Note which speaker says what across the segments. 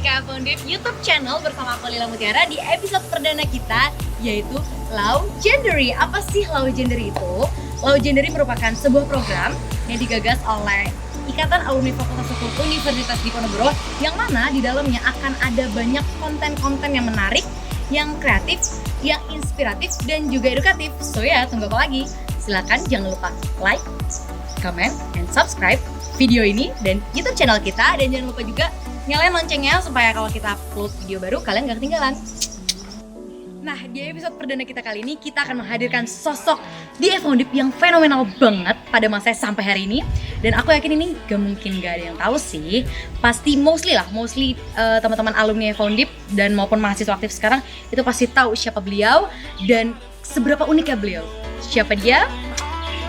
Speaker 1: IKF Undip YouTube channel bersama aku Lila Mutiara di episode perdana kita, yaitu Legendary. Apa sih Legendary itu? Legendary merupakan sebuah program yang digagas oleh Ikatan Alumni Fakultas Hukum Universitas Diponegoro, yang mana di dalamnya akan ada banyak konten-konten yang menarik, yang kreatif, yang inspiratif, dan juga edukatif. So ya, tunggu apa lagi? Silakan jangan lupa like, comment, and subscribe video ini dan YouTube channel kita, dan jangan lupa juga nyalain loncengnya supaya kalau kita upload video baru kalian gak ketinggalan. Nah, di episode perdana kita kali ini kita akan menghadirkan sosok di IKF Undip yang fenomenal banget pada masa sampai hari ini, dan aku yakin ini gak mungkin gak ada yang tahu sih. Pasti mostly teman-teman alumni IKF Undip dan maupun mahasiswa aktif sekarang itu pasti tahu siapa beliau dan seberapa uniknya beliau. Siapa dia?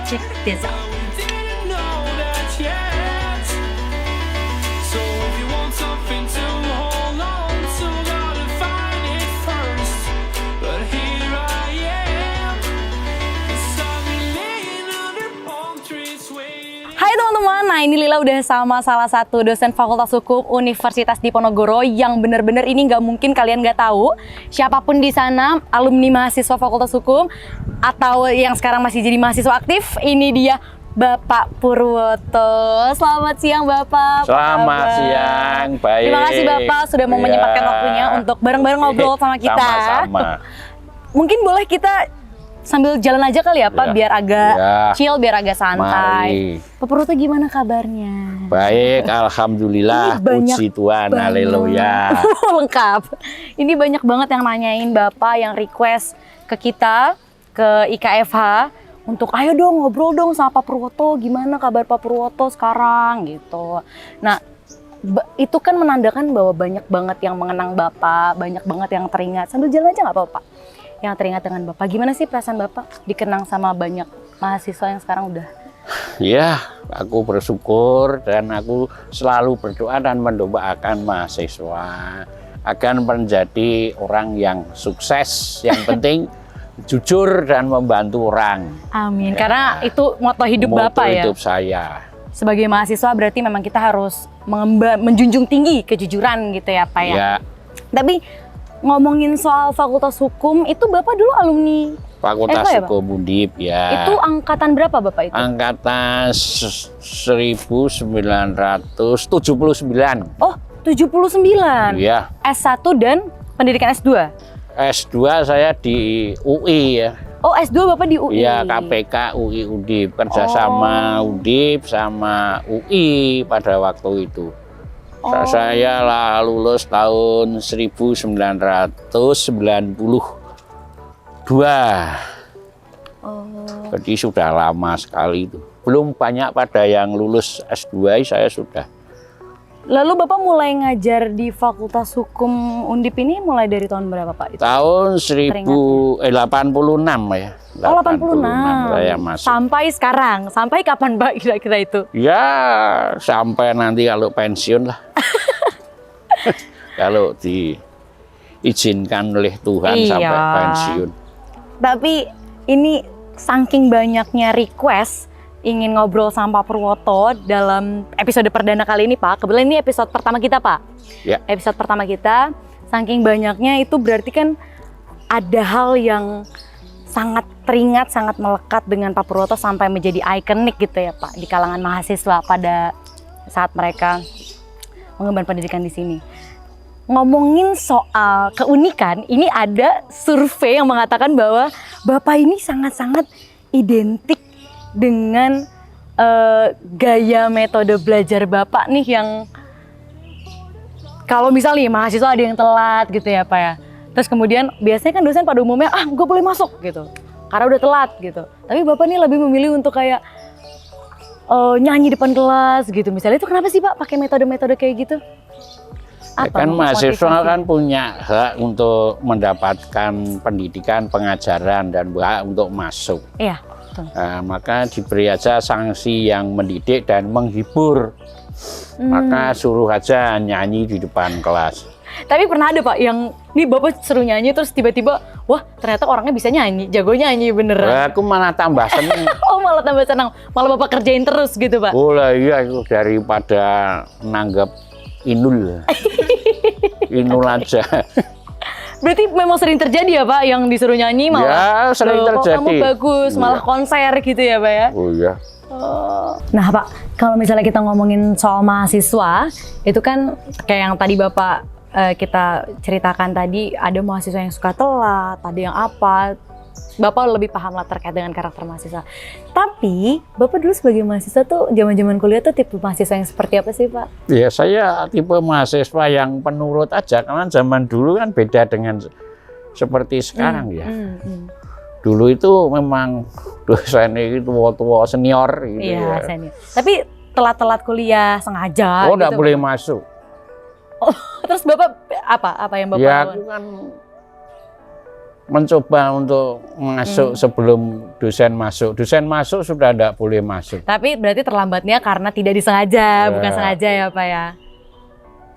Speaker 1: Check this out. Hai teman-teman, nah ini Lila udah sama salah satu dosen Fakultas Hukum Universitas Diponegoro yang bener-bener ini nggak mungkin kalian nggak tahu. Siapapun di sana, alumni mahasiswa Fakultas Hukum atau yang sekarang masih jadi mahasiswa aktif, ini dia Bapak Purwoto. Selamat siang Bapak.
Speaker 2: Selamat siang, baik.
Speaker 1: Terima kasih Bapak sudah mau menyempatkan waktunya untuk bareng-bareng ngobrol sama kita.
Speaker 2: Sama-sama.
Speaker 1: Mungkin boleh kita sambil jalan aja kali ya Pak, biar agak chill, biar agak santai. Pak Purwoto gimana kabarnya?
Speaker 2: Baik, alhamdulillah, puji Tuhan, haleluya.
Speaker 1: Lengkap. Ini banyak banget yang nanyain Bapak, yang request ke kita, ke IKFH, untuk ayo dong ngobrol dong sama Pak Purwoto, gimana kabar Pak Purwoto sekarang gitu. Nah, itu kan menandakan bahwa banyak banget yang mengenang Bapak, banyak banget yang teringat. Sambil jalan aja nggak apa-apa? Yang teringat dengan Bapak. Gimana sih perasaan Bapak dikenang sama banyak mahasiswa yang sekarang udah?
Speaker 2: Ya, aku bersyukur dan aku selalu berdoa dan mendoakan mahasiswa agar menjadi orang yang sukses. Yang penting jujur dan membantu orang.
Speaker 1: Amin.
Speaker 2: Ya,
Speaker 1: karena itu moto hidup Bapak ya.
Speaker 2: Moto hidup saya.
Speaker 1: Sebagai mahasiswa berarti memang kita harus menjunjung tinggi kejujuran gitu ya Pak ya.
Speaker 2: Ya.
Speaker 1: Tapi ngomongin soal Fakultas Hukum, itu Bapak dulu alumni
Speaker 2: Fakultas
Speaker 1: ya,
Speaker 2: Hukum Undip ya.
Speaker 1: Itu angkatan berapa Bapak itu?
Speaker 2: Angkatan 1979.
Speaker 1: Oh, 79.
Speaker 2: Iya.
Speaker 1: S1 dan pendidikan S2.
Speaker 2: S2 saya di UI ya.
Speaker 1: Oh, S2 Bapak di UI.
Speaker 2: Iya, KPK UI Undip, kerjasama Undip sama UI pada waktu itu. Saya lulus tahun 1992. Jadi sudah lama sekali itu. Belum banyak pada yang lulus S2, saya sudah.
Speaker 1: Lalu Bapak mulai ngajar di Fakultas Hukum Undip ini mulai dari tahun berapa Pak?
Speaker 2: Tahun 86 ya.
Speaker 1: Oh, 86.
Speaker 2: Saya masuk.
Speaker 1: Sampai sekarang, sampai kapan Pak kira-kira itu?
Speaker 2: Ya, sampai nanti kalau pensiun lah. Kalau diizinkan oleh Tuhan sampai pensiun.
Speaker 1: Tapi ini saking banyaknya request ingin ngobrol sama Pak Purwoto dalam episode perdana kali ini Pak. Kebetulan ini episode pertama kita Pak.
Speaker 2: Ya.
Speaker 1: Episode pertama kita, saking banyaknya itu berarti kan ada hal yang sangat teringat, sangat melekat dengan Pak Purwoto sampai menjadi ikonik gitu ya Pak di kalangan mahasiswa pada saat mereka mengemban pendidikan di sini. Ngomongin soal keunikan, ini ada survei yang mengatakan bahwa Bapak ini sangat-sangat identik dengan gaya metode belajar Bapak nih, yang kalau misalnya mahasiswa ada yang telat gitu ya Pak ya. Terus kemudian biasanya kan dosen pada umumnya gue boleh masuk gitu karena udah telat gitu. Tapi Bapak nih lebih memilih untuk kayak nyanyi depan kelas gitu misalnya. Itu kenapa sih Pak pakai metode-metode kayak gitu?
Speaker 2: Apa kan mahasiswa kan punya hak untuk mendapatkan pendidikan, pengajaran, dan hak untuk masuk.
Speaker 1: Iya.
Speaker 2: Nah, maka diberi aja sanksi yang mendidik dan menghibur. Maka suruh aja nyanyi di depan kelas.
Speaker 1: Tapi pernah ada Pak yang nih Bapak seru nyanyi terus tiba-tiba wah ternyata orangnya bisa nyanyi, jago nyanyi beneran.
Speaker 2: Nah, aku malah tambah seneng.
Speaker 1: Oh malah tambah senang, malah Bapak kerjain terus gitu Pak?
Speaker 2: Oh lah iya, itu daripada nanggap inul. Inul aja.
Speaker 1: Berarti memang sering terjadi ya Pak, yang disuruh nyanyi malah.
Speaker 2: Ya, sering
Speaker 1: "Loh, kok
Speaker 2: terjadi.
Speaker 1: kamu bagus, malah konser gitu ya Pak ya.
Speaker 2: Oh iya.
Speaker 1: Nah Pak, kalau misalnya kita ngomongin soal mahasiswa, itu kan kayak yang tadi Bapak kita ceritakan tadi, ada mahasiswa yang suka telat, ada yang apa. Bapak lebih paham lah terkait dengan karakter mahasiswa. Tapi Bapak dulu sebagai mahasiswa tuh zaman-zaman kuliah tuh tipe mahasiswa yang seperti apa sih Pak?
Speaker 2: Ya saya tipe mahasiswa yang penurut aja, karena zaman dulu kan beda dengan seperti sekarang ya. Dulu itu memang dosen itu tua-tua senior gitu
Speaker 1: Iya,
Speaker 2: ya.
Speaker 1: senior. Tapi telat-telat kuliah sengaja
Speaker 2: Oh, enggak
Speaker 1: gitu,
Speaker 2: boleh
Speaker 1: Pak?
Speaker 2: masuk.
Speaker 1: Oh, terus Bapak apa yang Bapak
Speaker 2: Ya
Speaker 1: lakukan?
Speaker 2: aku kan mencoba untuk masuk sebelum dosen masuk. Dosen masuk sudah enggak boleh masuk.
Speaker 1: Tapi berarti terlambatnya karena tidak disengaja, bukan sengaja ya Pak ya?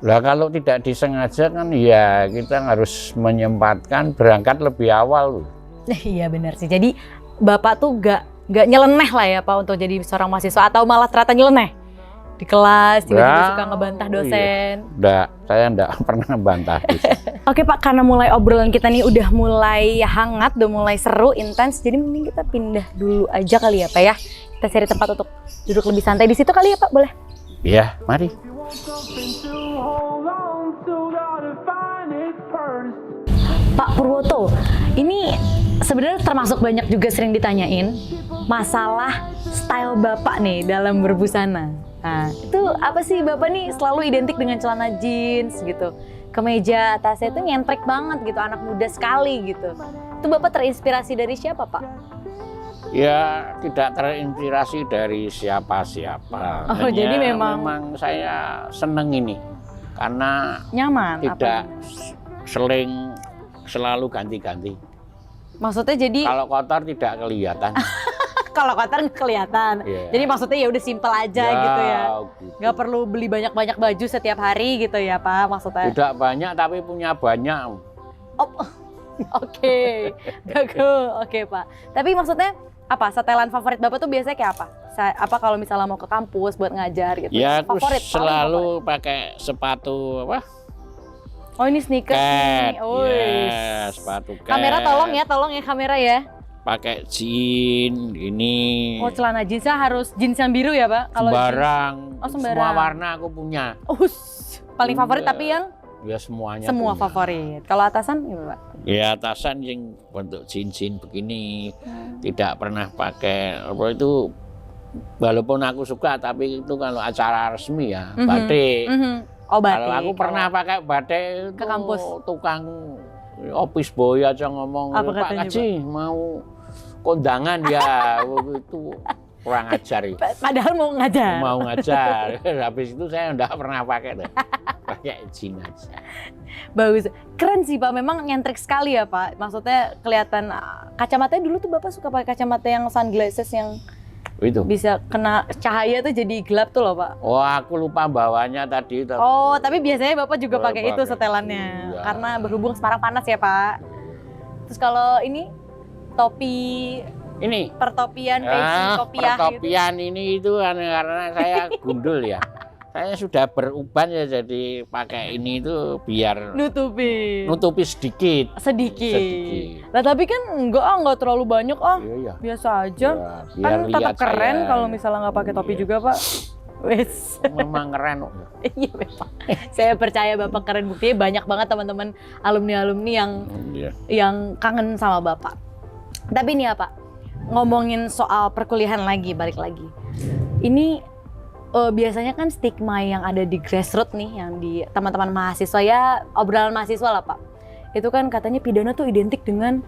Speaker 2: Lah kalau tidak disengaja kan ya kita harus menyempatkan berangkat lebih awal.
Speaker 1: Iya benar sih. Jadi Bapak tuh gak nyeleneh lah ya Pak untuk jadi seorang mahasiswa, atau malah ternyata nyeleneh di kelas tiba-tiba suka ngebantah dosen.
Speaker 2: Iya. Saya enggak pernah bantah dosen.
Speaker 1: Oke Pak, karena mulai obrolan kita nih udah mulai hangat, udah mulai seru, intens, jadi mending kita pindah dulu aja kali ya Pak ya. Kita cari tempat untuk duduk lebih santai di situ kali ya Pak, boleh?
Speaker 2: Iya, mari.
Speaker 1: Pak Purwoto, ini sebenarnya termasuk banyak juga sering ditanyain masalah style Bapak nih dalam berbusana. Nah, itu apa sih Bapak nih selalu identik dengan celana jeans gitu. Kemeja atasnya itu nyentrek banget gitu, anak muda sekali gitu. Itu Bapak terinspirasi dari siapa Pak?
Speaker 2: Ya tidak terinspirasi dari siapa-siapa.
Speaker 1: Oh,
Speaker 2: Hanya
Speaker 1: jadi memang
Speaker 2: saya seneng ini karena
Speaker 1: nyaman?
Speaker 2: tidak
Speaker 1: Apa?
Speaker 2: seling selalu ganti-ganti.
Speaker 1: Maksudnya jadi
Speaker 2: Kalau kotor tidak kelihatan.
Speaker 1: kalau kotor nggak kelihatan.
Speaker 2: Iya.
Speaker 1: Jadi maksudnya ya udah simpel aja gitu ya.
Speaker 2: Gitu.
Speaker 1: Nggak perlu beli banyak-banyak baju setiap hari gitu ya Pak maksudnya.
Speaker 2: Tidak banyak tapi punya banyak.
Speaker 1: Oh, oke, bagus, oke Pak. Tapi maksudnya apa? Setelan favorit Bapak tuh biasanya kayak apa? Apa kalau misalnya mau ke kampus buat ngajar gitu?
Speaker 2: Ya aku
Speaker 1: Favorit, paling
Speaker 2: selalu
Speaker 1: favorit.
Speaker 2: pakai sepatu apa?
Speaker 1: Oh ini sneakers nih.
Speaker 2: Cat.
Speaker 1: Oh,
Speaker 2: Ya, sepatu cat.
Speaker 1: kamera tolong ya kamera ya.
Speaker 2: Pakai jeans ini.
Speaker 1: Oh celana jeansnya harus jeans yang biru ya Pak? Kalau
Speaker 2: sembarang.
Speaker 1: jeans- Oh, sembarang.
Speaker 2: Semua warna aku punya.
Speaker 1: paling favorit
Speaker 2: Iya.
Speaker 1: tapi yang
Speaker 2: Ya semuanya.
Speaker 1: semua
Speaker 2: punya.
Speaker 1: favorit. Kalau atasan gimana Pak?
Speaker 2: Ya atasan yang bentuk cincin begini, tidak pernah pakai apa itu. Walaupun aku suka, tapi itu kalau acara resmi ya batik.
Speaker 1: Oh batik.
Speaker 2: Kalau aku pernah pakai batik itu
Speaker 1: Ke kampus.
Speaker 2: tukang office boy aja ngomong,
Speaker 1: Apa
Speaker 2: Pak
Speaker 1: katanya,
Speaker 2: Kaji mau kondangan ya, itu kurang ajar itu.
Speaker 1: Padahal mau ngajar.
Speaker 2: Mau ngajar, habis itu saya enggak pernah pakai tuh. Pakai jeans aja.
Speaker 1: Bagus, keren sih Pak. Memang nyentrik sekali ya Pak. Maksudnya kelihatan kacamatanya dulu tuh Bapak suka pakai kacamata yang sunglasses yang
Speaker 2: Itu.
Speaker 1: bisa kena cahaya tuh jadi gelap tuh loh Pak.
Speaker 2: Oh, aku lupa bawanya tadi.
Speaker 1: Oh, tapi biasanya Bapak juga
Speaker 2: Oh,
Speaker 1: pakai itu
Speaker 2: pakai.
Speaker 1: setelannya.
Speaker 2: Iya.
Speaker 1: Karena berhubung sekarang panas ya Pak. Terus kalau ini topi
Speaker 2: Ini.
Speaker 1: pertopian, peci, kopiah gitu.
Speaker 2: Pertopian ini itu karena saya gundul ya. Saya sudah beruban ya, jadi pakai ini itu biar nutupi sedikit.
Speaker 1: Sedikit. Nah tapi kan enggak terlalu banyak
Speaker 2: Iya.
Speaker 1: biasa aja.
Speaker 2: Ya,
Speaker 1: Kan
Speaker 2: biar
Speaker 1: tetap
Speaker 2: lihat
Speaker 1: keren
Speaker 2: saya.
Speaker 1: kalau misalnya nggak pakai topi
Speaker 2: Iya.
Speaker 1: juga Pak. Wes.
Speaker 2: Memang keren kok.
Speaker 1: Iya memang. Saya percaya Bapak keren, buktinya banyak banget teman-teman alumni-alumni
Speaker 2: Iya.
Speaker 1: yang kangen sama Bapak. Tapi nih ya Pak, ngomongin soal perkuliahan lagi, balik lagi. Ini biasanya kan stigma yang ada di grassroots nih, yang di teman-teman mahasiswa ya, obrolan mahasiswa lah Pak. Itu kan katanya pidana tuh identik dengan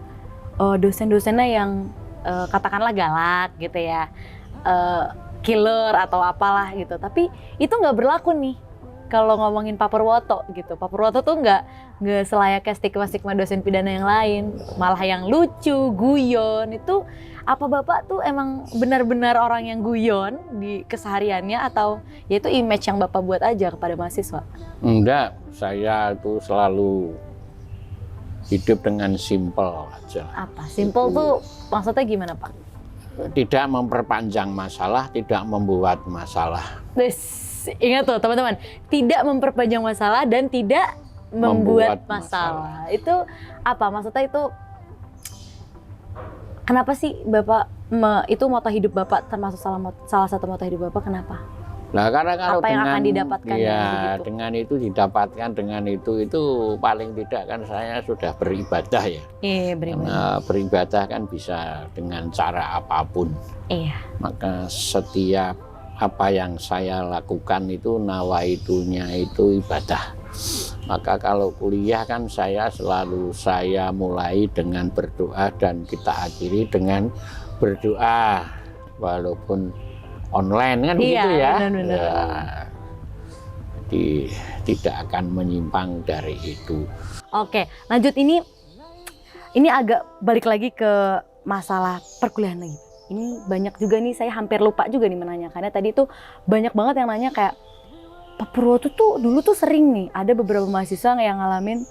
Speaker 1: dosen-dosennya yang katakanlah galak gitu ya, killer atau apalah gitu. Tapi itu nggak berlaku nih kalau ngomongin Pak Purwoto gitu. Pak Purwoto tuh nggak selayaknya stigma-stigma dosen pidana yang lain, malah yang lucu, guyon. Itu apa Bapak tuh emang benar-benar orang yang guyon di kesehariannya, atau ya itu image yang Bapak buat aja kepada mahasiswa?
Speaker 2: Enggak, saya itu selalu hidup dengan simpel aja.
Speaker 1: Apa? Simple tuh maksudnya gimana Pak?
Speaker 2: Tidak memperpanjang masalah, tidak membuat masalah.
Speaker 1: Ingat tuh teman-teman, tidak memperpanjang masalah dan tidak membuat masalah. Itu apa maksudnya itu? Kenapa sih Bapak itu moto hidup Bapak, termasuk salah satu moto hidup Bapak, kenapa?
Speaker 2: Nah, karena kalau
Speaker 1: apa yang
Speaker 2: dengan,
Speaker 1: akan didapatkan
Speaker 2: ya, dengan itu didapatkan, dengan itu paling tidak kan saya sudah beribadah ya.
Speaker 1: Iya, beribadah.
Speaker 2: Nah, beribadah kan bisa dengan cara apapun.
Speaker 1: Iya.
Speaker 2: Maka setiap apa yang saya lakukan itu nawaitunya itu ibadah. Maka kalau kuliah kan saya mulai dengan berdoa dan kita akhiri dengan berdoa, walaupun online kan
Speaker 1: iya,
Speaker 2: gitu ya.
Speaker 1: Benar-benar.
Speaker 2: Ya, jadi tidak akan menyimpang dari itu.
Speaker 1: Oke, lanjut ini agak balik lagi ke masalah perkuliahan lagi. Ini banyak juga nih, saya hampir lupa juga nih menanyakannya. Tadi tuh banyak banget yang nanya kayak Pak Purwoto tuh dulu tuh sering nih ada beberapa mahasiswa yang ngalamin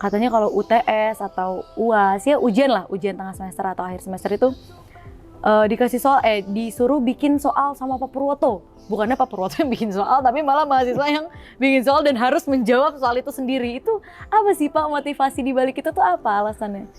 Speaker 1: katanya kalau UTS atau UAS ya ujian tengah semester atau akhir semester itu dikasih soal disuruh bikin soal sama Pak Purwoto. Bukannya Pak Purwoto yang bikin soal, tapi malah mahasiswa yang bikin soal dan harus menjawab soal itu sendiri. Itu apa sih Pak motivasi di balik itu tuh apa alasannya?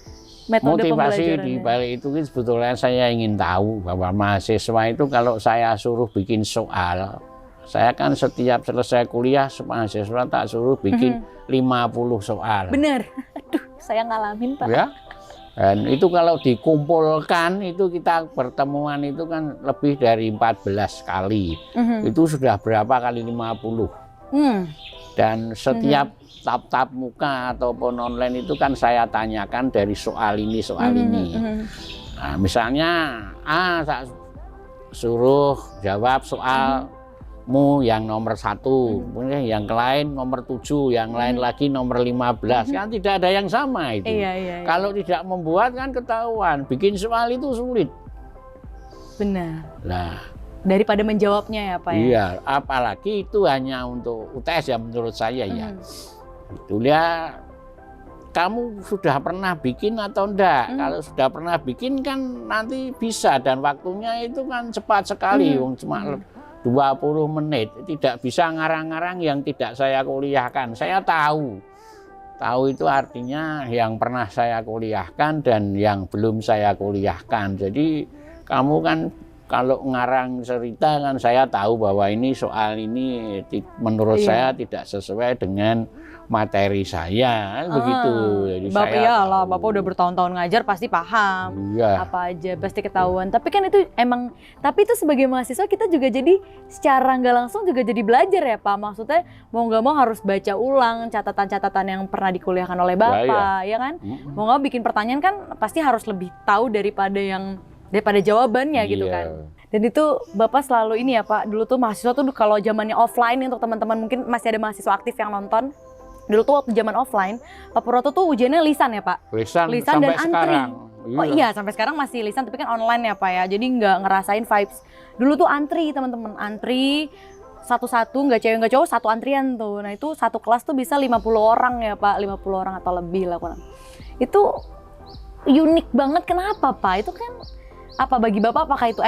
Speaker 1: Metode
Speaker 2: motivasi di balik itu sebetulnya saya ingin tahu bahwa mahasiswa itu kalau saya suruh bikin soal, saya kan setiap selesai kuliah mahasiswa tak suruh bikin 50 soal.
Speaker 1: Bener, aduh saya ngalamin Pak.
Speaker 2: Ya. Dan itu kalau dikumpulkan itu kita pertemuan itu kan lebih dari 14 kali. Itu sudah berapa kali 50. Dan setiap tab-tab muka ataupun online itu kan saya tanyakan dari soal ini, soal ini. Nah, misalnya saya suruh jawab soalmu yang nomor 1, kemudian yang lain nomor 7, yang lain lagi nomor 15, kan tidak ada yang sama itu.
Speaker 1: Iya.
Speaker 2: Kalau tidak membuat kan ketahuan, bikin soal itu sulit.
Speaker 1: Benar.
Speaker 2: Nah,
Speaker 1: daripada menjawabnya ya Pak ya?
Speaker 2: Iya, apalagi itu hanya untuk UTS ya menurut saya ya. Itu ya, kamu sudah pernah bikin atau enggak? Kalau sudah pernah bikin kan nanti bisa dan waktunya itu kan cepat sekali, cuma 20 menit. Tidak bisa ngarang-ngarang yang tidak saya kuliahkan. Saya tahu itu artinya yang pernah saya kuliahkan dan yang belum saya kuliahkan. Jadi kamu kan kalau ngarang cerita kan saya tahu bahwa ini soal ini menurut saya tidak sesuai dengan materi saya, begitu. Jadi
Speaker 1: Bapak udah bertahun-tahun ngajar pasti paham apa aja pasti ketahuan. Tapi kan itu tapi itu sebagai mahasiswa kita juga jadi secara nggak langsung juga jadi belajar ya Pak. Maksudnya mau nggak mau harus baca ulang catatan-catatan yang pernah dikuliahkan oleh Bapak, ya kan? Mau nggak bikin pertanyaan kan pasti harus lebih tahu daripada jawabannya gitu kan. Dan itu Bapak selalu ini ya Pak, dulu tuh mahasiswa tuh kalau zamannya offline untuk teman-teman mungkin masih ada mahasiswa aktif yang nonton. Dulu tuh waktu zaman offline, Pak Purwoto tuh ujiannya lisan ya Pak?
Speaker 2: Lisan
Speaker 1: dan
Speaker 2: antri.
Speaker 1: Sekarang. Oh iya, sampai sekarang masih lisan tapi kan online ya Pak ya. Jadi nggak ngerasain vibes. Dulu tuh antri teman-teman, antri satu-satu, nggak cewek nggak cowok, satu antrian tuh. Nah itu satu kelas tuh bisa 50 orang ya Pak, 50 orang atau lebih lah. Itu unik banget, kenapa Pak? Itu kan apa bagi Bapak, apakah itu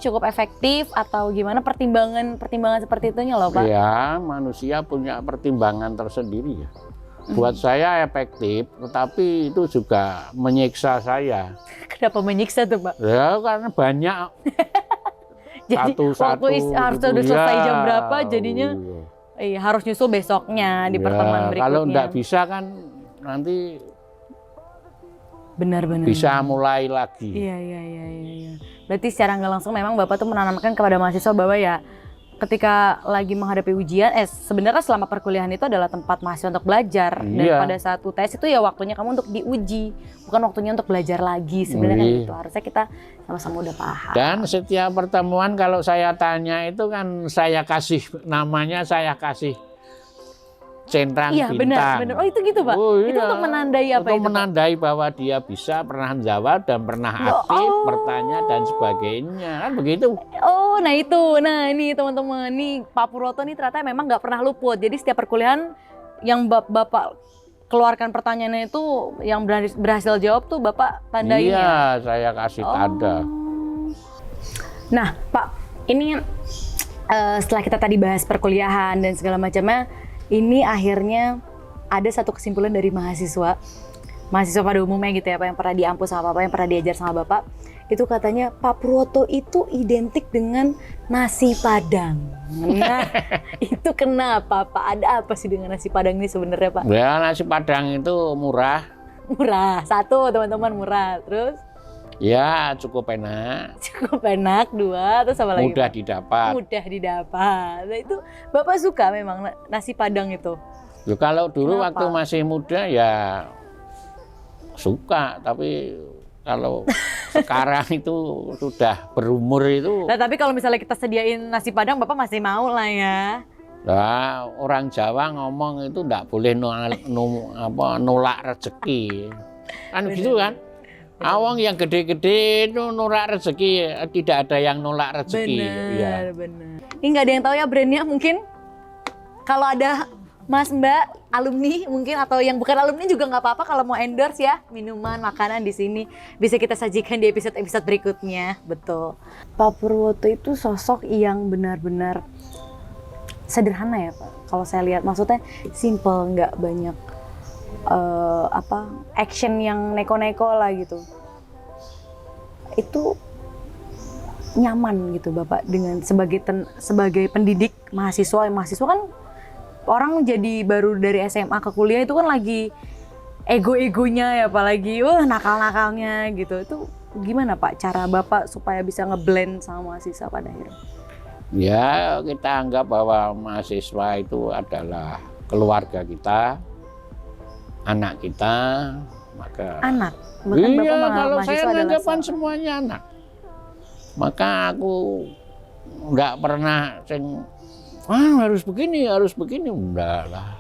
Speaker 1: cukup efektif atau gimana pertimbangan seperti itunya loh Pak?
Speaker 2: Ya, manusia punya pertimbangan tersendiri ya. Buat saya efektif, tetapi itu juga menyiksa saya.
Speaker 1: Kenapa menyiksa tuh Pak?
Speaker 2: Ya karena banyak.
Speaker 1: Jadi
Speaker 2: satu-satu
Speaker 1: harus
Speaker 2: gitu,
Speaker 1: udah selesai jam berapa jadinya harus nyusul besoknya di pertemuan berikutnya.
Speaker 2: Kalau nggak bisa kan nanti
Speaker 1: benar-benar
Speaker 2: bisa mulai lagi.
Speaker 1: Iya. Berarti secara nggak langsung memang Bapak tuh menanamkan kepada mahasiswa bahwa ya ketika lagi menghadapi ujian, sebenarnya selama perkuliahan itu adalah tempat mahasiswa untuk belajar. Dan pada saat UTS itu ya waktunya kamu untuk diuji, bukan waktunya untuk belajar lagi. Sebenarnya kan gitu. Harusnya kita sama-sama udah paham.
Speaker 2: Dan setiap pertemuan kalau saya tanya itu kan saya kasih namanya, saya kasih centang bintang.
Speaker 1: Benar. Oh itu gitu Pak? Itu untuk menandai apa itu? Untuk
Speaker 2: menandai bahwa dia bisa pernah jawab dan pernah aktif, bertanya dan sebagainya, kan begitu.
Speaker 1: Oh, nah itu. Nah ini teman-teman, nih Pak Purwoto nih ternyata memang nggak pernah luput. Jadi setiap perkuliahan yang Bapak keluarkan pertanyaannya itu yang berhasil jawab tuh Bapak tandain ya?
Speaker 2: Iya, saya kasih tanda.
Speaker 1: Nah Pak, ini setelah kita tadi bahas perkuliahan dan segala macamnya, ini akhirnya
Speaker 3: ada satu kesimpulan dari mahasiswa pada umumnya gitu ya Pak, yang pernah diampu sama Bapak, yang pernah diajar sama Bapak, itu katanya Pak Purwoto itu identik dengan nasi Padang. Nah, itu kenapa Pak? Ada apa sih dengan nasi Padang ini sebenarnya Pak?
Speaker 2: Ya, nasi Padang itu murah.
Speaker 3: Murah, satu teman-teman murah, terus
Speaker 2: Ya, cukup enak.
Speaker 3: cukup enak, dua, terus apa lagi?
Speaker 2: Mudah
Speaker 3: Pak?
Speaker 2: didapat.
Speaker 3: Mudah didapat. Nah, itu Bapak suka memang nasi Padang itu?
Speaker 2: Ya, kalau dulu
Speaker 3: Kenapa?
Speaker 2: waktu masih muda ya suka, tapi kalau sekarang itu sudah berumur itu,
Speaker 3: Nah, tapi kalau misalnya kita sediain nasi Padang, Bapak masih mau lah ya?
Speaker 2: nah, orang Jawa ngomong itu enggak boleh nolak rezeki. Kan gitu kan? Awang yang gede-gede itu nolak rezeki, tidak ada yang nolak rezeki.
Speaker 3: Bener, bener. Ini nggak ada yang tahu ya brandnya mungkin. Kalau ada Mas Mbak alumni mungkin atau yang bukan alumni juga nggak apa-apa kalau mau endorse ya minuman, makanan di sini bisa kita sajikan di episode-episode berikutnya. Betul. Pak Purwoto itu sosok yang benar-benar sederhana ya Pak. Kalau saya lihat maksudnya simple, nggak banyak action yang neko-neko lah gitu. Itu nyaman gitu Bapak dengan sebagai pendidik mahasiswa kan orang jadi baru dari SMA ke kuliah itu kan lagi ego-egonya ya apalagi nakal-nakalnya gitu. Itu gimana Pak cara Bapak supaya bisa ngeblend sama mahasiswa pada akhirnya?
Speaker 2: Ya, kita anggap bahwa mahasiswa itu adalah keluarga kita, anak kita, maka
Speaker 3: Anak? Bahkan
Speaker 2: iya,
Speaker 3: Bapak
Speaker 2: kalau saya
Speaker 3: mahasiswa adalah
Speaker 2: anggapan semuanya anak. Maka aku nggak pernah harus begini, enggak lah.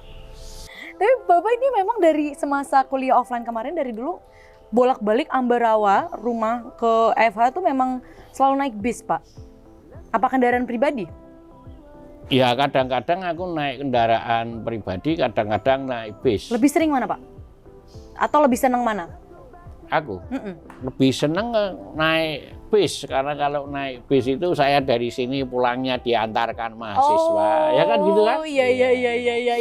Speaker 3: Tapi Bapak ini memang dari semasa kuliah offline kemarin dari dulu bolak-balik Ambarawa rumah ke FH itu memang selalu naik bis Pak. Apa kendaraan pribadi?
Speaker 2: Ya, kadang-kadang aku naik kendaraan pribadi, kadang-kadang naik bis.
Speaker 3: Lebih sering mana Pak? Atau lebih senang mana?
Speaker 2: Aku lebih seneng naik bis, karena kalau naik bis itu saya dari sini pulangnya diantarkan mahasiswa, ya kan gitu kan?
Speaker 3: Oh iya.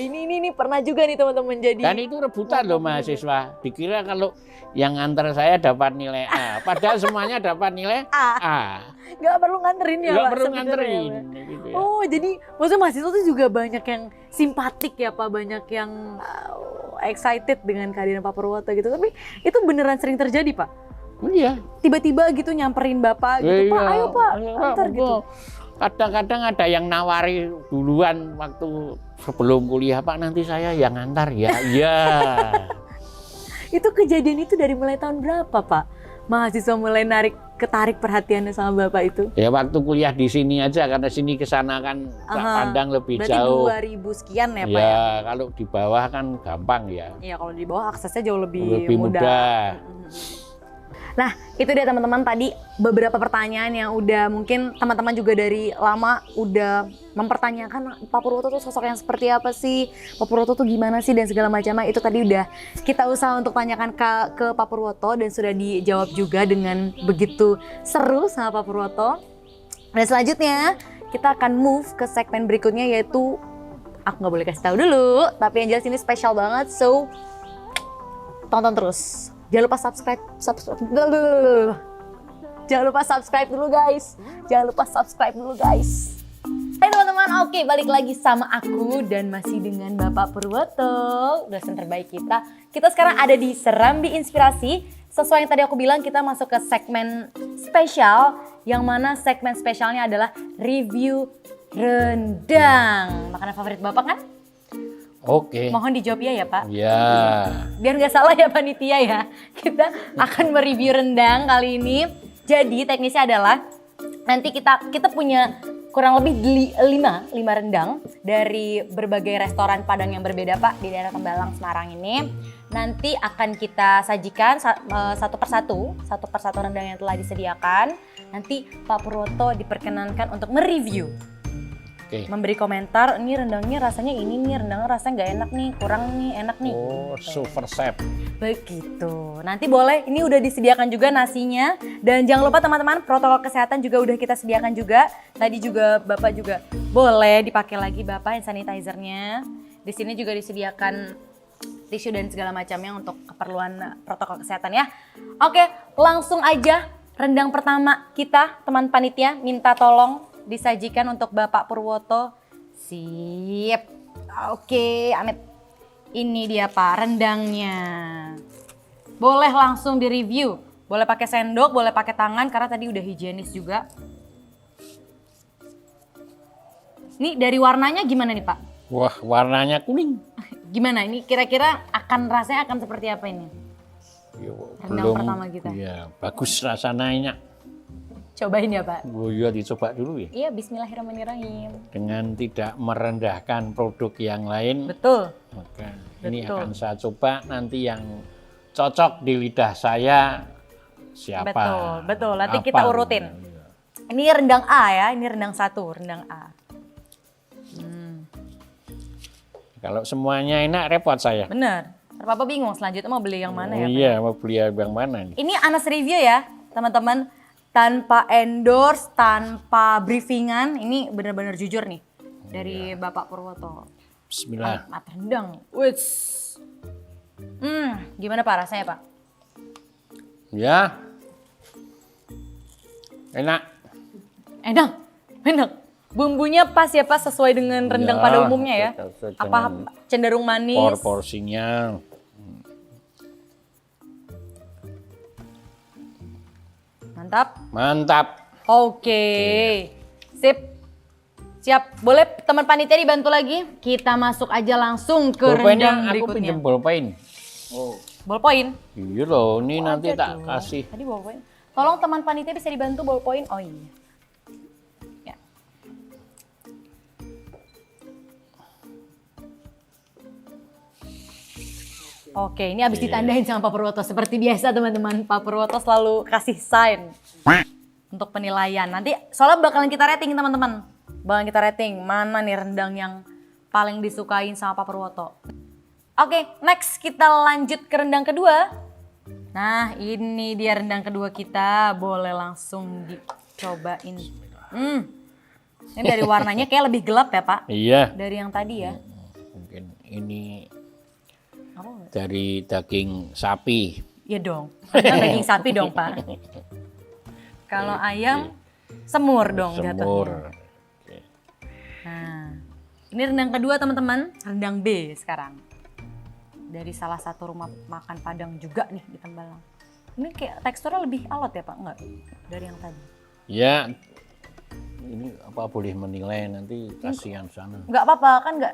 Speaker 3: Ini pernah juga nih teman-teman jadi.
Speaker 2: Dan itu rebutan loh mahasiswa. Dikira kalau yang antar saya dapat nilai A, padahal semuanya dapat nilai A.
Speaker 3: Nggak perlu nganterin ya
Speaker 2: Nggak
Speaker 3: Pak?
Speaker 2: perlu
Speaker 3: sebenarnya,
Speaker 2: nganterin.
Speaker 3: Pak?
Speaker 2: Gitu ya.
Speaker 3: Oh jadi maksudnya mahasiswa tuh juga banyak yang simpatik ya Pak, banyak yang excited dengan kehadiran Pak Purwoto gitu. Tapi itu beneran sering terjadi Pak?
Speaker 2: Iya.
Speaker 3: Tiba-tiba gitu nyamperin Bapak gitu, Pak ayo Pak antar gitu.
Speaker 2: Kadang-kadang ada yang nawari duluan waktu sebelum kuliah, Pak nanti saya yang antar ya. Iya.
Speaker 3: Itu kejadian itu dari mulai tahun berapa Pak? Mahasiswa mulai ketarik perhatiannya sama Bapak itu?
Speaker 2: Ya waktu kuliah di sini aja, karena sini ke sana kan pandang lebih
Speaker 3: berarti
Speaker 2: jauh.
Speaker 3: 2000 sekian ya Pak
Speaker 2: Ya,
Speaker 3: ya?
Speaker 2: kalau di bawah kan gampang ya.
Speaker 3: Iya kalau di bawah aksesnya jauh lebih
Speaker 2: Lebih mudah.
Speaker 3: Nah itu dia teman-teman tadi beberapa pertanyaan yang udah mungkin teman-teman juga dari lama udah mempertanyakan Pak Purwoto tuh sosok yang seperti apa sih, Pak Purwoto tuh gimana sih dan segala macamnya. Itu tadi udah kita usaha untuk tanyakan ke Pak Purwoto dan sudah dijawab juga dengan begitu seru sama Pak Purwoto. Dan selanjutnya kita akan move ke segmen berikutnya, yaitu aku nggak boleh kasih tahu dulu, tapi yang jelas ini spesial banget, so tonton terus. Jangan lupa subscribe. Jangan lupa subscribe dulu guys. Hai teman-teman, oke balik lagi sama aku dan masih dengan Bapak Purwoto, dosen terbaik kita. Kita sekarang ada di Serambi Inspirasi. Sesuai yang tadi aku bilang, kita masuk ke segmen spesial, yang mana segmen spesialnya adalah review rendang. Makanan favorit Bapak kan?
Speaker 2: Oke.
Speaker 3: Mohon dijawab ya Pak.
Speaker 2: Ya.
Speaker 3: Biar nggak salah ya panitia ya. Kita akan mereview rendang kali ini. Jadi teknisnya adalah nanti kita punya kurang lebih 5 rendang dari berbagai restoran Padang yang berbeda Pak di daerah Tembalang, Semarang ini. Nanti akan kita sajikan satu persatu rendang yang telah disediakan. Nanti Pak Purwoto diperkenankan untuk mereview.
Speaker 2: Oke.
Speaker 3: Memberi komentar, ini rendangnya rasanya ini nih, rendangnya rasanya nggak enak nih, kurang nih, enak nih.
Speaker 2: Oh, super chef.
Speaker 3: Begitu. Nanti boleh, ini udah disediakan juga nasinya. Dan jangan lupa teman-teman, protokol kesehatan juga udah kita sediakan juga. Tadi juga Bapak juga boleh dipakai lagi Bapak hand sanitizer-nya. Di sini juga disediakan tisu dan segala macamnya untuk keperluan protokol kesehatan ya. Oke, langsung aja rendang pertama kita, teman panitia, minta tolong disajikan untuk Bapak Purwoto. Sip. Oke, Amit. Ini dia Pak, rendangnya. Boleh langsung direview. Boleh pakai sendok, boleh pakai tangan karena tadi udah higienis juga. Ini dari warnanya gimana nih Pak?
Speaker 2: Wah, warnanya kuning.
Speaker 3: Gimana ini kira-kira rasanya akan seperti apa ini?
Speaker 2: Ya,
Speaker 3: Rendang pertama kita.
Speaker 2: Ya, bagus rasanya.
Speaker 3: Cobain ya Pak.
Speaker 2: Oh iya, dicoba dulu ya.
Speaker 3: Iya, bismillahirrahmanirrahim.
Speaker 2: Dengan tidak merendahkan produk yang lain.
Speaker 3: Betul.
Speaker 2: Maka ini
Speaker 3: Betul.
Speaker 2: akan saya coba nanti yang cocok di lidah saya siapa.
Speaker 3: Betul, betul. Nanti
Speaker 2: apa.
Speaker 3: kita urutin. Ini rendang A ya, ini rendang 1, rendang A.
Speaker 2: Kalau semuanya enak repot saya.
Speaker 3: Bener. Ntar Papa bingung selanjutnya mau beli yang mana ya Pak?
Speaker 2: Iya, mau beli yang mana nih?
Speaker 3: Ini Anas review ya teman-teman. Tanpa endorse, tanpa briefingan. Ini benar-benar jujur nih. Dari Bapak Purwoto.
Speaker 2: Bismillah.
Speaker 3: Mat rendang. Wits. Gimana Pak rasanya Pak?
Speaker 2: Ya. Enak.
Speaker 3: Enak. Enak. Bumbunya pas ya Pak sesuai dengan rendang
Speaker 2: Ya,
Speaker 3: pada umumnya ya?
Speaker 2: sesuai
Speaker 3: Apa
Speaker 2: dengan
Speaker 3: cenderung manis?
Speaker 2: Porsinya.
Speaker 3: Mantap.
Speaker 2: Mantap.
Speaker 3: Oke. Sip. Siap. Boleh teman panitia dibantu lagi? Kita masuk aja langsung ke
Speaker 2: Bolpennya
Speaker 3: rendang
Speaker 2: aku
Speaker 3: berikutnya.
Speaker 2: pinjam bolpen. Oh.
Speaker 3: Ballpoint?
Speaker 2: Iya loh, ini nanti
Speaker 3: Ada
Speaker 2: tak
Speaker 3: tuh.
Speaker 2: kasih.
Speaker 3: Tadi ballpoint. Tolong teman panitia bisa dibantu ballpoint. Oh iya. Ya. Oke, ini habis ditandain sama Pak Purwoto. Seperti biasa teman-teman, Pak Purwoto selalu kasih sign untuk penilaian. Nanti soalnya bakalan kita rating teman-teman. Bakalan kita rating mana nih rendang yang paling disukain sama Pak Purwoto. Oke, next kita lanjut ke rendang kedua. Nah, ini dia rendang kedua kita. Boleh langsung dicobain. Ini dari warnanya kayak lebih gelap ya Pak?
Speaker 2: Iya.
Speaker 3: Dari yang tadi ya?
Speaker 2: Mungkin ini
Speaker 3: Apa?
Speaker 2: dari daging sapi.
Speaker 3: Iya dong. Kan daging sapi dong Pak. Kalau ayam semur dong
Speaker 2: Semur.
Speaker 3: jatuhnya. Nah, ini rendang kedua teman-teman. Rendang B sekarang. Dari salah satu rumah makan Padang juga nih di Tembalang. Ini kayak teksturnya lebih alot ya Pak? Enggak? Dari yang tadi.
Speaker 2: Ya, ini apa boleh menilai nanti kasihan sana.
Speaker 3: Enggak apa-apa kan enggak?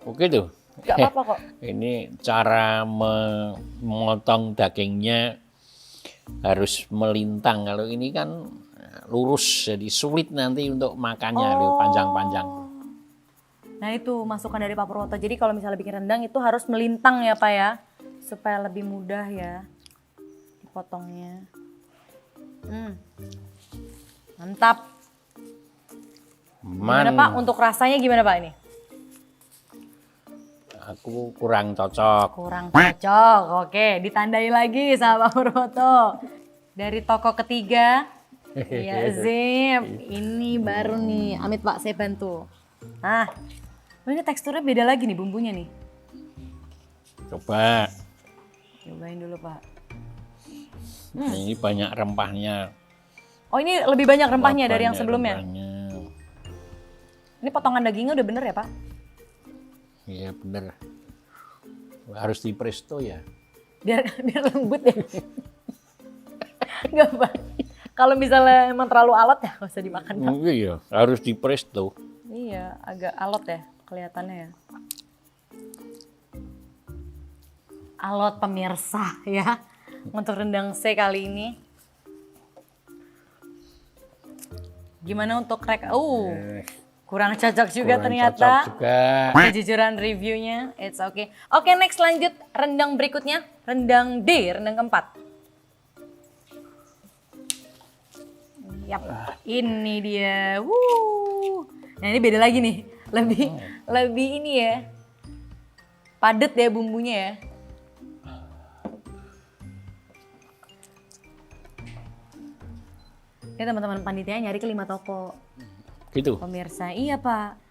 Speaker 2: Oke tuh.
Speaker 3: Enggak apa-apa kok.
Speaker 2: Ini cara memotong dagingnya harus melintang. Kalau ini kan lurus, jadi sulit nanti untuk makannya, panjang-panjang.
Speaker 3: Nah itu masukan dari Pak Purwoto. Jadi kalau misalnya bikin rendang itu harus melintang ya Pak ya. Supaya lebih mudah ya dipotongnya. Mantap. Gimana Pak untuk rasanya gimana Pak ini?
Speaker 2: Aku kurang cocok.
Speaker 3: Kurang cocok. Oke, ditandai lagi sama Pak Purwoto. Dari toko ketiga. Ya Zip. Ini baru nih. Amit Pak saya bantu. Nah. Ini teksturnya beda lagi nih bumbunya nih.
Speaker 2: Coba.
Speaker 3: Cobain dulu Pak.
Speaker 2: Ini banyak rempahnya.
Speaker 3: Oh ini lebih banyak rempahnya dari yang
Speaker 2: Banyak
Speaker 3: sebelumnya?
Speaker 2: rempahnya.
Speaker 3: Ini potongan dagingnya udah bener ya Pak?
Speaker 2: Iya bener. Harus di presto ya.
Speaker 3: Biar lembut ya? Enggak Pak. Kalau misalnya emang terlalu alot ya gak usah dimakan Pak.
Speaker 2: Iya, harus di presto.
Speaker 3: Iya agak alot ya kelihatannya ya. Alot pemirsa ya. Untuk rendang C kali ini. Gimana untuk kurang cocok juga
Speaker 2: Kurang
Speaker 3: ternyata.
Speaker 2: cocok juga.
Speaker 3: Kejujuran reviewnya, it's okay. Oke, next lanjut rendang berikutnya, rendang D, rendang keempat. Yap, ini dia. Nah ini beda lagi nih, lebih ini ya, padat ya bumbunya ya. Ini teman-teman panitia nyari ke 5 toko.
Speaker 2: Gitu.
Speaker 3: Pemirsa, iya Pak.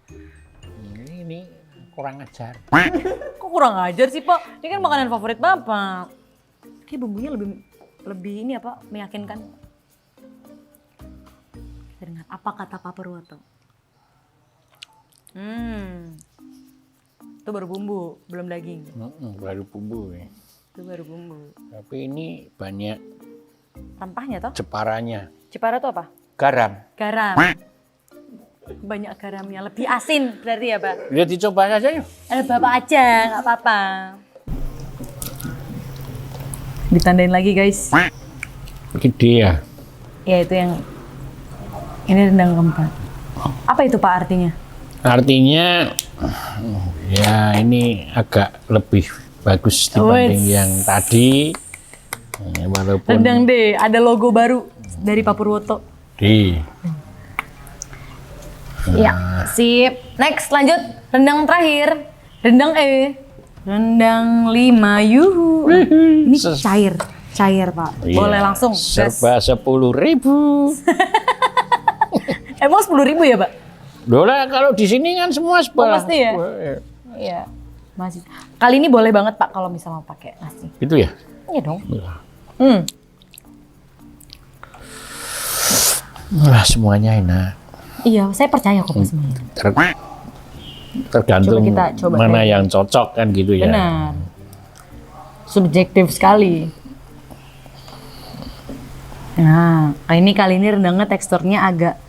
Speaker 2: Ini kurang ajar.
Speaker 3: Kok kurang ajar sih Pak? Ini kan makanan favorit Bapak. Kayak bumbunya lebih ini apa? Meyakinkan. Kita dengar apa kata Pak Purwoto. Itu baru bumbu, belum daging.
Speaker 2: Baru bumbu ya.
Speaker 3: Itu baru bumbu.
Speaker 2: Tapi ini banyak
Speaker 3: Rempahnya toh?
Speaker 2: ceparannya.
Speaker 3: Cepara itu apa?
Speaker 2: Garam.
Speaker 3: Garam. Banyak garamnya, lebih asin berarti ya Pak?
Speaker 2: Ya dicoba saja yuk.
Speaker 3: Ada Bapak aja, nggak apa-apa. Ditandain lagi guys.
Speaker 2: Gede ya.
Speaker 3: Ya itu yang ini rendang keempat. Apa itu Pak artinya?
Speaker 2: Artinya ya ini agak lebih bagus dibanding yang tadi. Walaupun
Speaker 3: Rendang deh, ada logo baru dari Pak Purwoto.
Speaker 2: di
Speaker 3: Iya, sip. Next lanjut, rendang terakhir. Rendang rendang 5 yuhu. Ini cair Pak.
Speaker 2: Iya,
Speaker 3: Boleh langsung. Gas.
Speaker 2: serba 10.000.
Speaker 3: Emang 10.000 ya Pak?
Speaker 2: Dola kalau di sini kan semua sebelah.
Speaker 3: pasti ya? Iya, masih. Kali ini boleh banget Pak kalau misalnya mau pakai nasi.
Speaker 2: Itu ya.
Speaker 3: Iya dong.
Speaker 2: Wah, semuanya enak.
Speaker 3: Iya, saya percaya kok Pak semuanya.
Speaker 2: Tergantung
Speaker 3: Coba
Speaker 2: mana
Speaker 3: deh.
Speaker 2: yang cocok kan gitu ya.
Speaker 3: Benar. Subjektif sekali. Nah, kali ini rendangnya teksturnya agak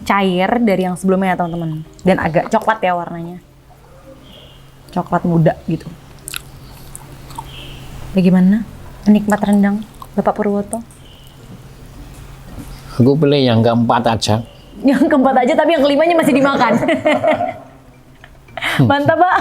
Speaker 3: cair dari yang sebelumnya ya teman-teman. Dan agak coklat ya warnanya. Coklat muda gitu. Bagaimana menikmat rendang Bapak Purwoto?
Speaker 2: Aku pilih yang keempat aja.
Speaker 3: Yang keempat aja tapi yang kelimanya masih dimakan. Mantap Pak,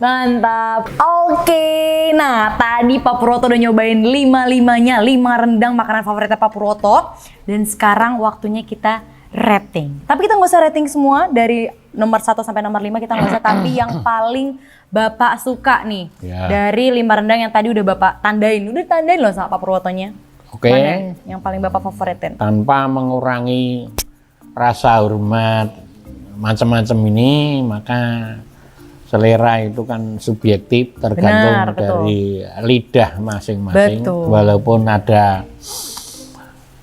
Speaker 3: mantap. Oke, nah tadi Pak Purwoto udah nyobain 5 rendang makanan favoritnya Pak Purwoto. Dan sekarang waktunya kita rating. Tapi kita nggak usah rating semua dari nomor 1 sampai nomor 5 kita nggak usah. Tapi yang paling Bapak suka nih
Speaker 2: Ya.
Speaker 3: dari 5 rendang yang tadi udah Bapak tandain. Udah tandain loh sama Pak Purwotonya.
Speaker 2: Oke.
Speaker 3: Mana yang paling Bapak favoritin?
Speaker 2: Tanpa mengurangi rasa hormat macam-macam ini, maka selera itu kan subjektif tergantung
Speaker 3: Benar, betul.
Speaker 2: dari lidah masing-masing.
Speaker 3: Betul.
Speaker 2: Walaupun ada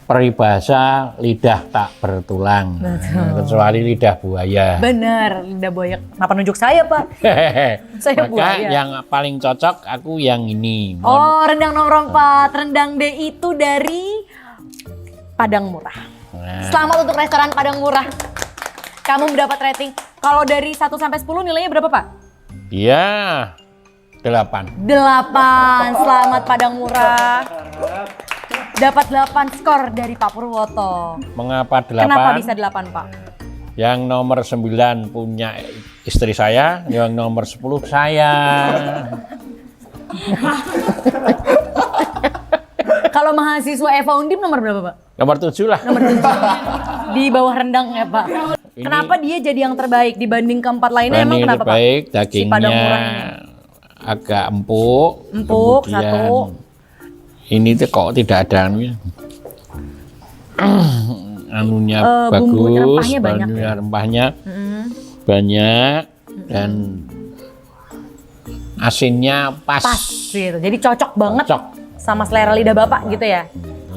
Speaker 2: peribahasa lidah tak bertulang, kecuali lidah buaya.
Speaker 3: Bener, lidah buaya. Kenapa nunjuk saya Pak? Saya
Speaker 2: Maka
Speaker 3: buaya.
Speaker 2: yang paling cocok aku yang ini.
Speaker 3: Oh, rendang nomor 4. Rendang D itu dari Padang Murah.
Speaker 2: Nah,
Speaker 3: Selamat untuk restoran Padang Murah. Kamu mendapat rating. Kalau dari 1 sampai 10 nilainya berapa Pak?
Speaker 2: ya 8.
Speaker 3: 8. Selamat Padang Murah. Dapat 8 skor dari Pak Purwoto.
Speaker 2: Mengapa 8?
Speaker 3: Kenapa bisa 8 Pak?
Speaker 2: Yang nomor 9 punya istri saya, yang nomor 10 saya.
Speaker 3: Kalau mahasiswa Eva Undip nomor berapa Pak?
Speaker 2: Nomor 7 lah.
Speaker 3: Nomor 7. Di bawah rendang ya Pak. Kenapa dia jadi yang terbaik dibanding keempat lainnya? Emang
Speaker 2: Banding
Speaker 3: kenapa
Speaker 2: terbaik,
Speaker 3: Pak? Si Padang
Speaker 2: dagingnya
Speaker 3: Murah ini.
Speaker 2: agak empuk.
Speaker 3: Empuk,
Speaker 2: Kemudian
Speaker 3: satu.
Speaker 2: Ini tuh kok tidak ada anunya. Anunya
Speaker 3: bumbu
Speaker 2: bagus,
Speaker 3: rempahnya banyak
Speaker 2: bumbunya
Speaker 3: ya?
Speaker 2: rempahnya banyak dan asinnya pas.
Speaker 3: Pas gitu. Jadi cocok banget
Speaker 2: Cocok.
Speaker 3: sama selera lidah Bapak gitu ya.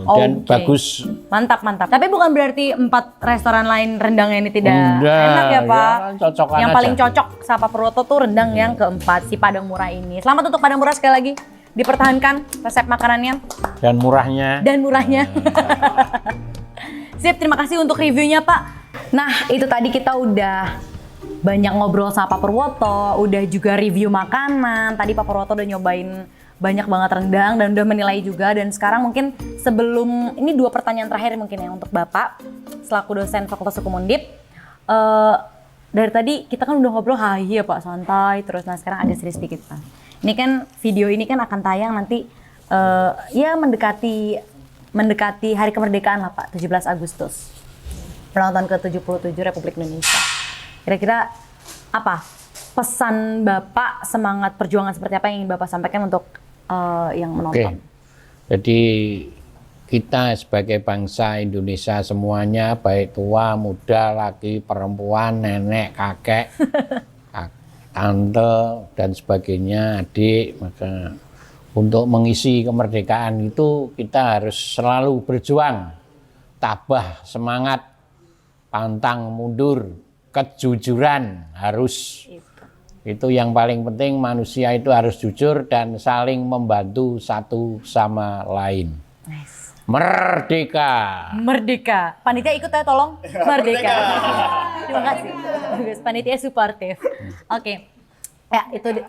Speaker 2: Dan
Speaker 3: Oke.
Speaker 2: bagus.
Speaker 3: Mantap, mantap. Tapi bukan berarti 4 restoran lain rendangnya ini tidak
Speaker 2: Enggak,
Speaker 3: enak ya Pak.
Speaker 2: ya, cocokan
Speaker 3: Yang
Speaker 2: aja.
Speaker 3: paling cocok sama Pak Purwoto tuh rendang yang keempat, si Padang Murah ini. Selamat untuk Padang Murah sekali lagi. Dipertahankan resep makanannya
Speaker 2: Dan murahnya.
Speaker 3: dan murahnya. Sip, terima kasih untuk reviewnya Pak. Nah, itu tadi kita udah banyak ngobrol sama Pak Purwoto, udah juga review makanan. Tadi Pak Purwoto udah nyobain banyak banget rendang dan udah menilai juga. Dan sekarang mungkin sebelum, ini 2 pertanyaan terakhir mungkin ya untuk Bapak selaku dosen Fakultas Hukum Undip. Dari tadi kita kan udah ngobrol ya Pak, santai terus. Nah sekarang agak serius dikit Pak. Ini kan video ini kan akan tayang nanti ya mendekati hari kemerdekaan lah Pak, 17 Agustus. Ulang tahun ke-77 Republik Indonesia. Kira-kira apa pesan Bapak, semangat perjuangan seperti apa yang ingin Bapak sampaikan untuk yang menonton?
Speaker 2: Oke. Jadi kita sebagai bangsa Indonesia semuanya, baik tua, muda, laki, perempuan, nenek, kakek, tante dan sebagainya, adik. Maka untuk mengisi kemerdekaan itu kita harus selalu berjuang, tabah, semangat, pantang mundur, kejujuran harus. Itu yang paling penting, manusia itu harus jujur dan saling membantu satu sama lain.
Speaker 3: Nice.
Speaker 2: Merdeka.
Speaker 3: Merdeka. Panitia ikut ya tolong. Merdeka. Terima kasih. Bagus, panitia suportif. Oke. Ya,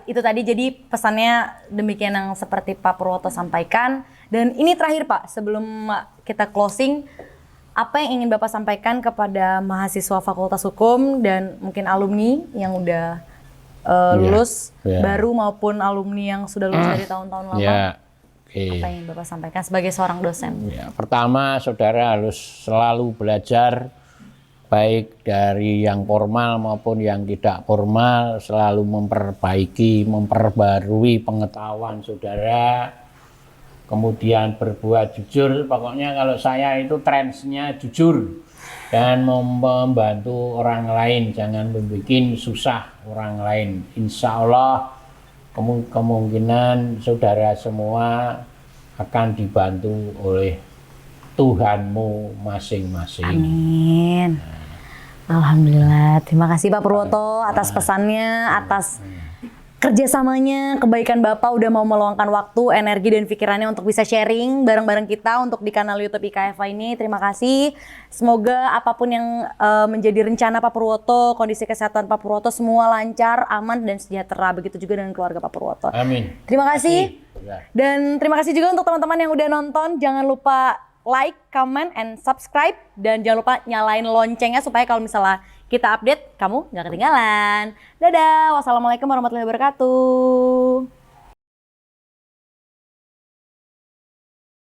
Speaker 3: itu tadi jadi pesannya demikian yang seperti Pak Purwoto sampaikan. Dan ini terakhir Pak, sebelum kita closing, apa yang ingin Bapak sampaikan kepada mahasiswa Fakultas Hukum dan mungkin alumni yang udah lulus baru maupun alumni yang sudah lulus dari tahun-tahun lama? Apa yang Bapak sampaikan sebagai seorang dosen?
Speaker 2: Ya, pertama, saudara harus selalu belajar, baik dari yang formal maupun yang tidak formal, selalu memperbaiki, memperbarui pengetahuan saudara, kemudian berbuat jujur. Pokoknya kalau saya itu trendsnya jujur dan membantu orang lain, jangan membuat susah orang lain. Insya Allah kemungkinan saudara semua akan dibantu oleh Tuhanmu masing-masing.
Speaker 3: Amin. Alhamdulillah. Terima kasih Pak Purwoto atas pesannya, atas kerjasamanya, kebaikan Bapak udah mau meluangkan waktu, energi dan pikirannya untuk bisa sharing bareng-bareng kita untuk di kanal YouTube IKFA ini. Terima kasih. Semoga apapun yang menjadi rencana Pak Purwoto, kondisi kesehatan Pak Purwoto semua lancar, aman dan sejahtera. Begitu juga dengan keluarga Pak Purwoto.
Speaker 2: Amin.
Speaker 3: Terima kasih. Dan terima kasih juga untuk teman-teman yang udah nonton. Jangan lupa like, comment, and subscribe. Dan jangan lupa nyalain loncengnya supaya kalau misalnya kita update, kamu nggak ketinggalan. Dadah, wassalamualaikum warahmatullahi wabarakatuh.